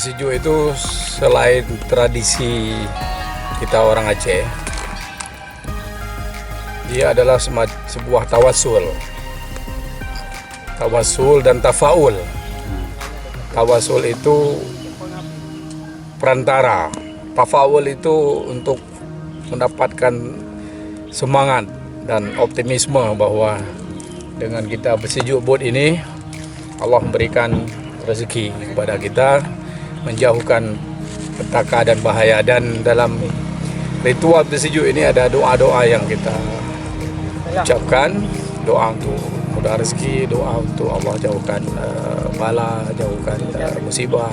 Bersiju itu selain tradisi kita orang Aceh, dia adalah sebuah tawasul dan tafaul. Tawasul itu perantara, tafaul itu untuk mendapatkan semangat dan optimisme bahwa dengan kita bersejuk bot ini, Allah memberikan rezeki kepada kita, menjauhkan petaka dan bahaya. Dan dalam ritual bersejuk ini ada doa-doa yang kita ucapkan, doa untuk mudah rezeki, doa untuk Allah jauhkan bala, jauhkan musibah.